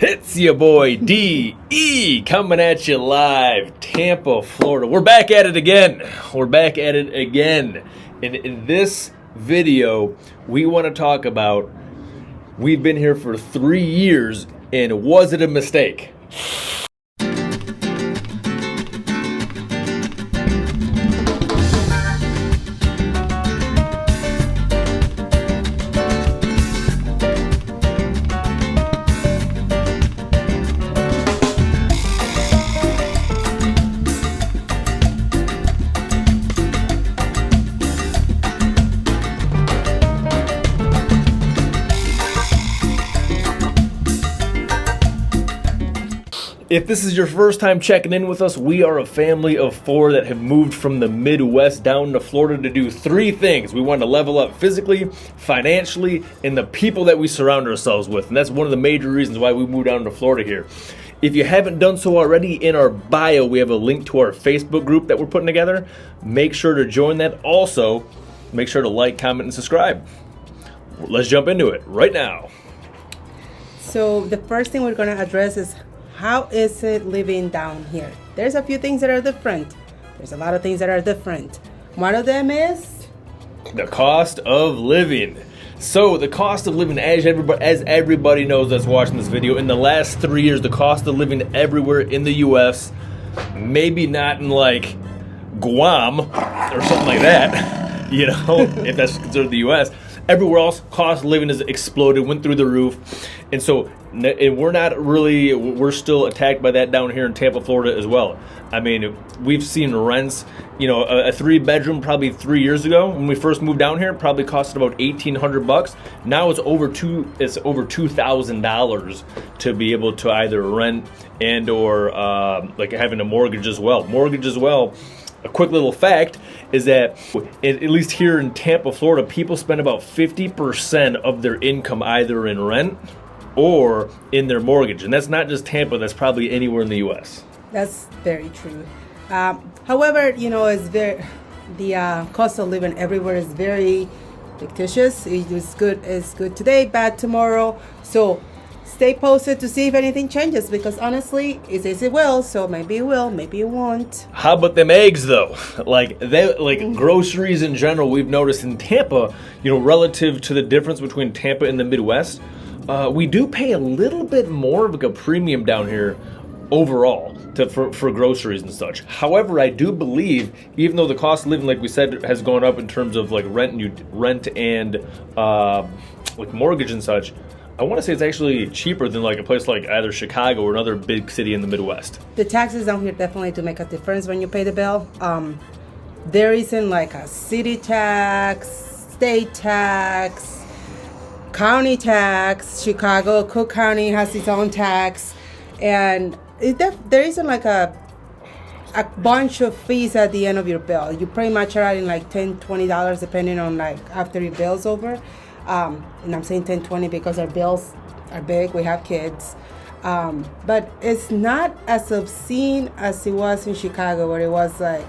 It's your boy D.E. coming at you live, Tampa, Florida. We're back at it again. And in this video, we want to talk about we've been here for 3 years, and was it a mistake? If this is your first time checking in with us, we are a family of 4 that have moved from the Midwest down to Florida to do 3 things. We want to level up physically, financially, and the people that we surround ourselves with. And that's one of the major reasons why we moved down to Florida here. If you haven't done so already, in our bio, we have a link to our Facebook group that we're putting together. Make sure to join that. Also, make sure to like, comment, and subscribe. Let's jump into it right now. So the first thing we're going to address is, how is it living down here? There's a few things that are different. There's a lot of things that are different. One of them is the cost of living. So the cost of living, as everybody knows that's watching this video, in the last 3 years, the cost of living everywhere in the U.S., maybe not in like Guam or something like that, you know, if that's considered the U.S., everywhere else, cost of living has exploded, went through the roof. And so we're still attacked by that down here in Tampa, Florida as well. I mean, we've seen rents, you know, a 3-bedroom probably 3 years ago when we first moved down here probably costed about $1,800. Now it's over $2,000 to be able to either rent and or like having a mortgage as well. A quick little fact is that, at least here in Tampa, Florida, people spend about 50% of their income either in rent or in their mortgage. And that's not just Tampa, that's probably anywhere in the U.S. That's very true. However, you know, the cost of living everywhere is very fictitious. It's good today, bad tomorrow. So stay posted to see if anything changes, because honestly, it says it will, so maybe it will, maybe it won't. How about them eggs though? Like groceries in general, we've noticed in Tampa, you know, relative to the difference between Tampa and the Midwest, we do pay a little bit more of a premium down here overall for groceries and such. However, I do believe, even though the cost of living, like we said, has gone up in terms of like rent and like mortgage and such, I want to say it's actually cheaper than like a place like either Chicago or another big city in the Midwest. The taxes down here definitely do make a difference when you pay the bill. There isn't like a city tax, state tax, county tax. Chicago, Cook County has its own tax. And there isn't like a bunch of fees at the end of your bill. You pretty much are adding like $10, $20 depending on like after your bill's over. And I'm saying 10, 20 because our bills are big. We have kids. But it's not as obscene as it was in Chicago, where it was like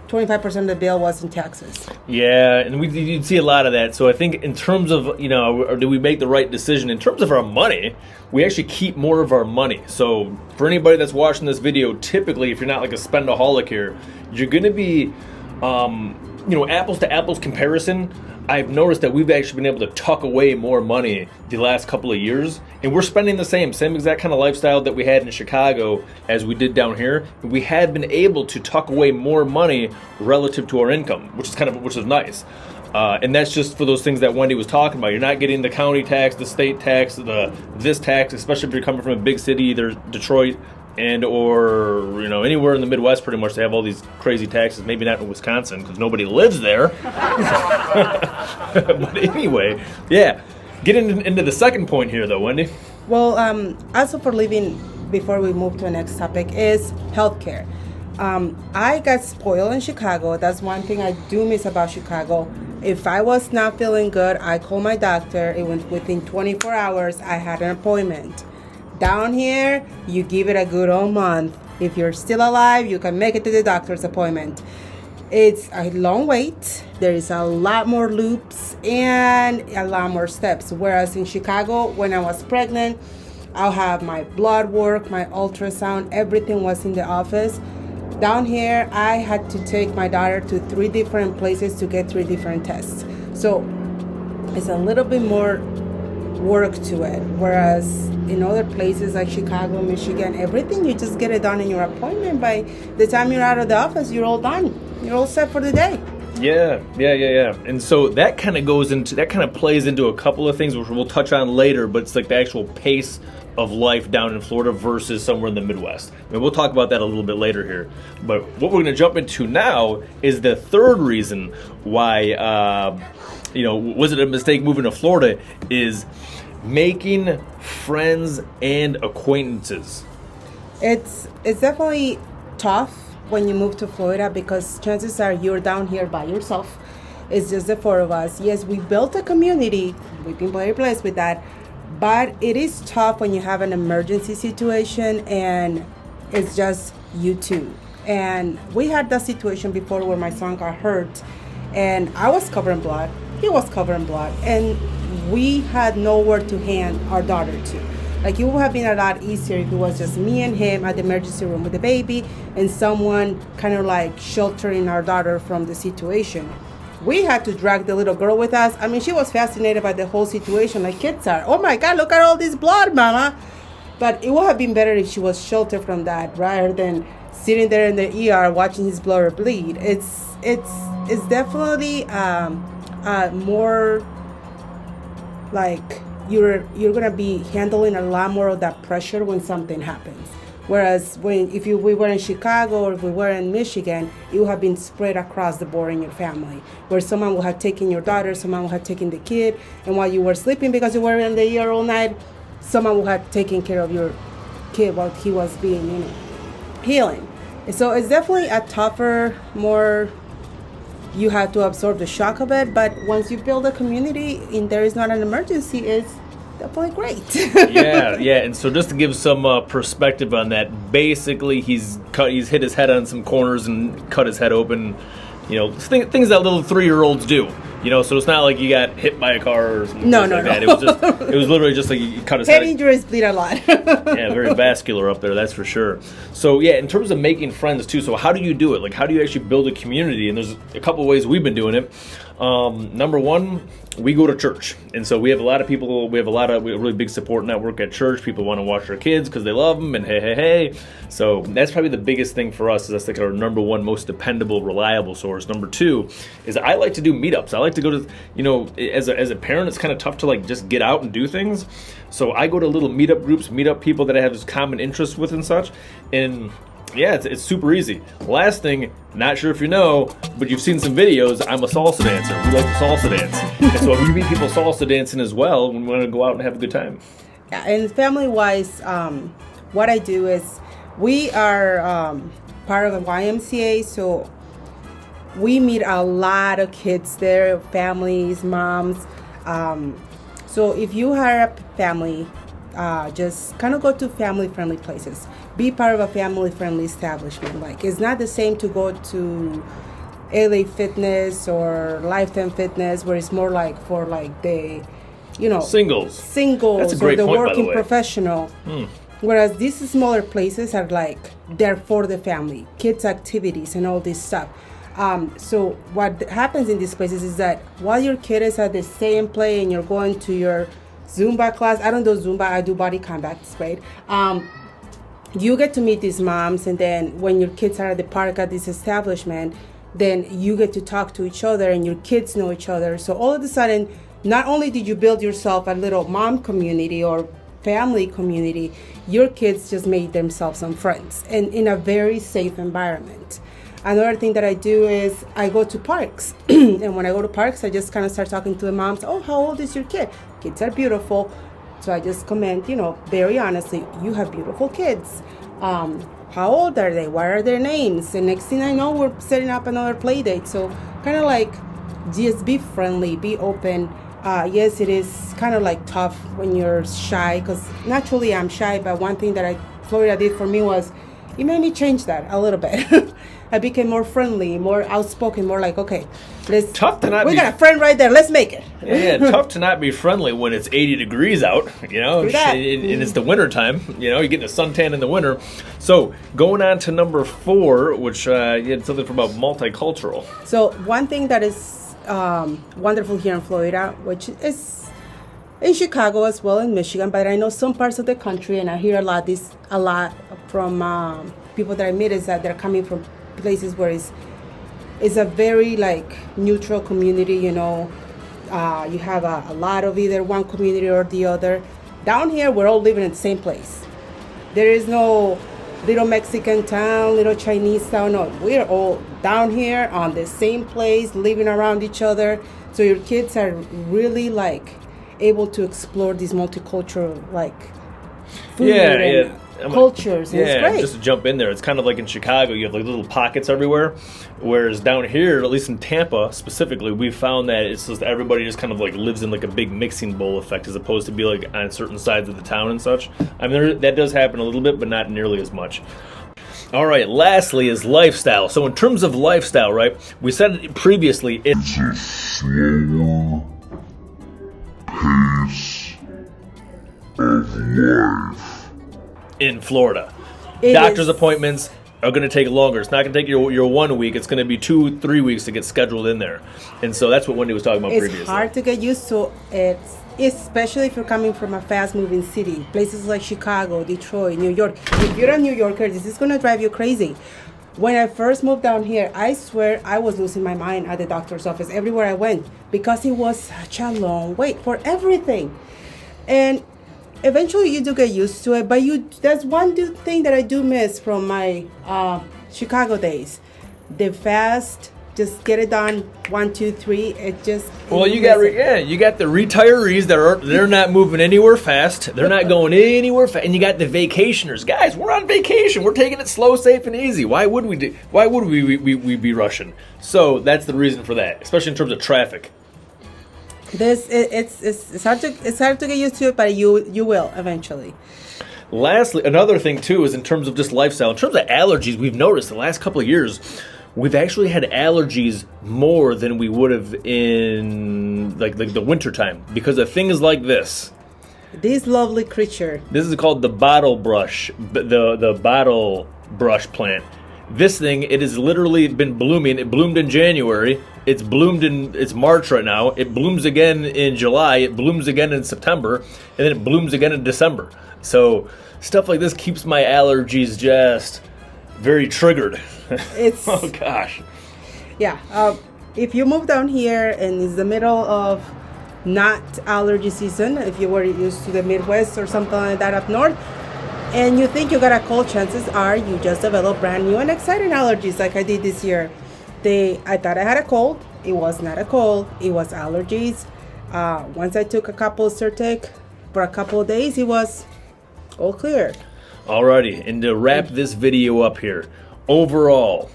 25% of the bill was in taxes. Yeah, and you'd see a lot of that. So I think in terms of, you know, or do we make the right decision? In terms of our money, we actually keep more of our money. So for anybody that's watching this video, typically, if you're not like a spendaholic here, you're going to be, you know, apples to apples comparison. I've noticed that we've actually been able to tuck away more money the last couple of years, and we're spending the same exact kind of lifestyle that we had in Chicago as we did down here. We have been able to tuck away more money relative to our income, which is nice. And that's just for those things that Wendy was talking about. You're not getting the county tax, the state tax, this tax, especially if you're coming from a big city, either Detroit and or, you know, anywhere in the Midwest. Pretty much they have all these crazy taxes. Maybe not in Wisconsin because nobody lives there. But anyway, yeah. Getting into the second point here though, Wendy. Well, also for living, before we move to the next topic, is healthcare. I got spoiled in Chicago. That's one thing I do miss about Chicago. If I was not feeling good, I called my doctor. It went within 24 hours. I had an appointment. Down here, you give it a good old month. If you're still alive, you can make it to the doctor's appointment. It's a long wait. There is a lot more loops and a lot more steps. Whereas in Chicago, when I was pregnant, I'll have my blood work, my ultrasound, everything was in the office. Down here, I had to take my daughter to 3 different places to get 3 different tests. So it's a little bit more work to it. Whereas in other places like Chicago, Michigan, everything, you just get it done in your appointment. By the time you're out of the office, you're all done. You're all set for the day. Yeah. And so that kind of plays into a couple of things which we'll touch on later, but it's like the actual pace of life down in Florida versus somewhere in the Midwest. I mean, we'll talk about that a little bit later here. But what we're going to jump into now is the third reason why, was it a mistake moving to Florida, is making friends and acquaintances. It's definitely tough when you move to Florida because chances are you're down here by yourself. It's just the 4 of us. Yes, we built a community. We've been very blessed with that. But it is tough when you have an emergency situation and it's just you two. And we had that situation before where my son got hurt and I was covered in blood. He was covered in blood. And we had nowhere to hand our daughter to. Like, it would have been a lot easier if it was just me and him at the emergency room with the baby and someone kind of like sheltering our daughter from the situation. We had to drag the little girl with us. I mean, she was fascinated by the whole situation like kids are. Oh my God, look at all this blood, mama. But it would have been better if she was sheltered from that rather than sitting there in the ER watching his blood bleed. It's definitely more like you're gonna be handling a lot more of that pressure when something happens. Whereas if we were in Chicago or if we were in Michigan, it would have been spread across the board in your family, where someone would have taken your daughter, someone would have taken the kid, and while you were sleeping because you were in the ER all night, someone would have taken care of your kid while he was being, healing. So it's definitely a tougher, more, you have to absorb the shock of it, but once you build a community and there is not an emergency, it's definitely great. yeah. And so just to give some perspective on that, basically he's hit his head on some corners and cut his head open. Things that little 3-year-olds do. So it's not like you got hit by a car or something like that. It was literally just like you cut his head. Head injuries bleed a lot. Yeah, very vascular up there, that's for sure. So yeah, in terms of making friends too, so how do you do it? Like, how do you actually build a community? And there's a couple of ways we've been doing it. Number one, we go to church. And so we have a lot of people, we have a really big support network at church. People want to watch their kids because they love them and hey. So that's probably the biggest thing for us, is that's like our number one most dependable, reliable source. Number two is I like to do meetups. I like to go to, as a parent, it's kind of tough to like just get out and do things. So I go to little meetup groups, meet up people that I have common interests with and such. And yeah, it's super easy. Last thing, not sure if you know, but you've seen some videos, I'm a salsa dancer. We like to salsa dance. And so we meet people salsa dancing as well when we want to go out and have a good time. Yeah, and family-wise, what I do is we are part of a YMCA, so we meet a lot of kids there, families, moms. So if you hire a family, just kind of go to family-friendly places. Be part of a family-friendly establishment. Like, it's not the same to go to LA Fitness or Lifetime Fitness, where it's more like for like the, singles. That's a great or the point, working by the way. Professional. Whereas these smaller places are like, they're for the family, kids activities and all this stuff. So what happens in these places is that while your kid is at the same play and you're going to your Zumba class, I don't do Zumba, I do body combat, it's great. You get to meet these moms, and then when your kids are at the park at this establishment, then you get to talk to each other and your kids know each other. So all of a sudden, not only did you build yourself a little mom community or family community, your kids just made themselves some friends, and in a very safe environment. Another thing that I do is I go to parks. And when I go to parks, I just kind of start talking to the moms. Oh, how old is your kid? Kids are beautiful. So I just comment, very honestly, you have beautiful kids. How old are they? What are their names? And next thing I know, we're setting up another play date. So kind of like, just be friendly, be open. Yes, it is kind of like tough when you're shy, because naturally I'm shy. But one thing that Florida did for me was, it made me change that a little bit. I became more friendly, more outspoken, more like, okay, let's. Tough to not we be- got a friend right there. Let's make it. Yeah, tough to not be friendly when it's 80 degrees out, you know, True that. and it's the winter time, you know, you're getting a suntan in the winter. So going on to number 4, which you had something about multicultural. So one thing that is wonderful here in Florida, which is in Chicago as well, in Michigan, but I know some parts of the country, and I hear a lot from people that I meet, is that they're coming from places where it's a very like neutral community, you know. You have a lot of either one community or the other. Down here, we're all living in the same place. There is no little Mexican town, little Chinese town. No, we're all down here on the same place, living around each other. So your kids are really like able to explore these multicultural like food and cultures. And it's great. Just to jump in there, it's kind of like in Chicago, you have like little pockets everywhere. Whereas down here, at least in Tampa specifically, we found that it's just everybody just kind of like lives in like a big mixing bowl effect, as opposed to be like on certain sides of the town and such. I mean, that does happen a little bit, but not nearly as much. All right, lastly is lifestyle. So in terms of lifestyle, right, we said it previously, it's a slower pace of life in Florida. Doctor's appointments are going to take longer. It's not going to take your 1 week. It's going to be 2-3 weeks to get scheduled in there. And so that's what Wendy was talking about previously. It's hard to get used to it, especially if you're coming from a fast-moving city. Places like Chicago, Detroit, New York. If you're a New Yorker, this is going to drive you crazy. When I first moved down here, I swear I was losing my mind at the doctor's office everywhere I went, because it was such a long wait for everything. And eventually you do get used to it, but there's one thing that I do miss from my Chicago days. The fast, just get it done, 1, 2, 3. It just you got the retirees they're not moving anywhere fast. They're not going anywhere fast, and you got the vacationers. Guys, we're on vacation. We're taking it slow, safe, and easy. Why would we be rushing? So that's the reason for that, especially in terms of traffic. It's hard to get used to it, but you will eventually. Lastly, another thing too is in terms of just lifestyle. In terms of allergies, we've noticed the last couple of years, we've actually had allergies more than we would have in like the wintertime, because of things like this. This lovely creature. This is called the bottle brush, the bottle brush plant. This thing, it has literally been blooming. It bloomed in January. It's March right now. It blooms again in July. It blooms again in September. And then it blooms again in December. So stuff like this keeps my allergies just very triggered. Oh, gosh. Yeah. If you move down here and it's the middle of not allergy season, if you were used to the Midwest or something like that up north, and you think you got a cold, chances are you just develop brand new and exciting allergies like I did this year. I thought I had a cold. It was not a cold. It was allergies. Once I took a couple Zyrtec for a couple of days, it was all clear. Alrighty, and to wrap this video up here, overall,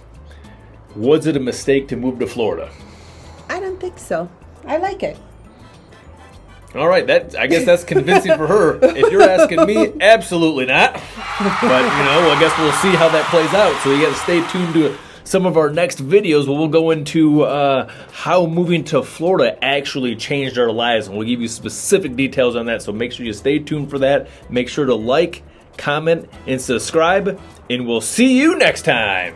was it a mistake to move to Florida? I don't think so. I like it. All right, I guess that's convincing for her. If you're asking me, absolutely not. But, I guess we'll see how that plays out. So you got to stay tuned to some of our next videos where we'll go into how moving to Florida actually changed our lives. And we'll give you specific details on that. So make sure you stay tuned for that. Make sure to like, comment, and subscribe. And we'll see you next time.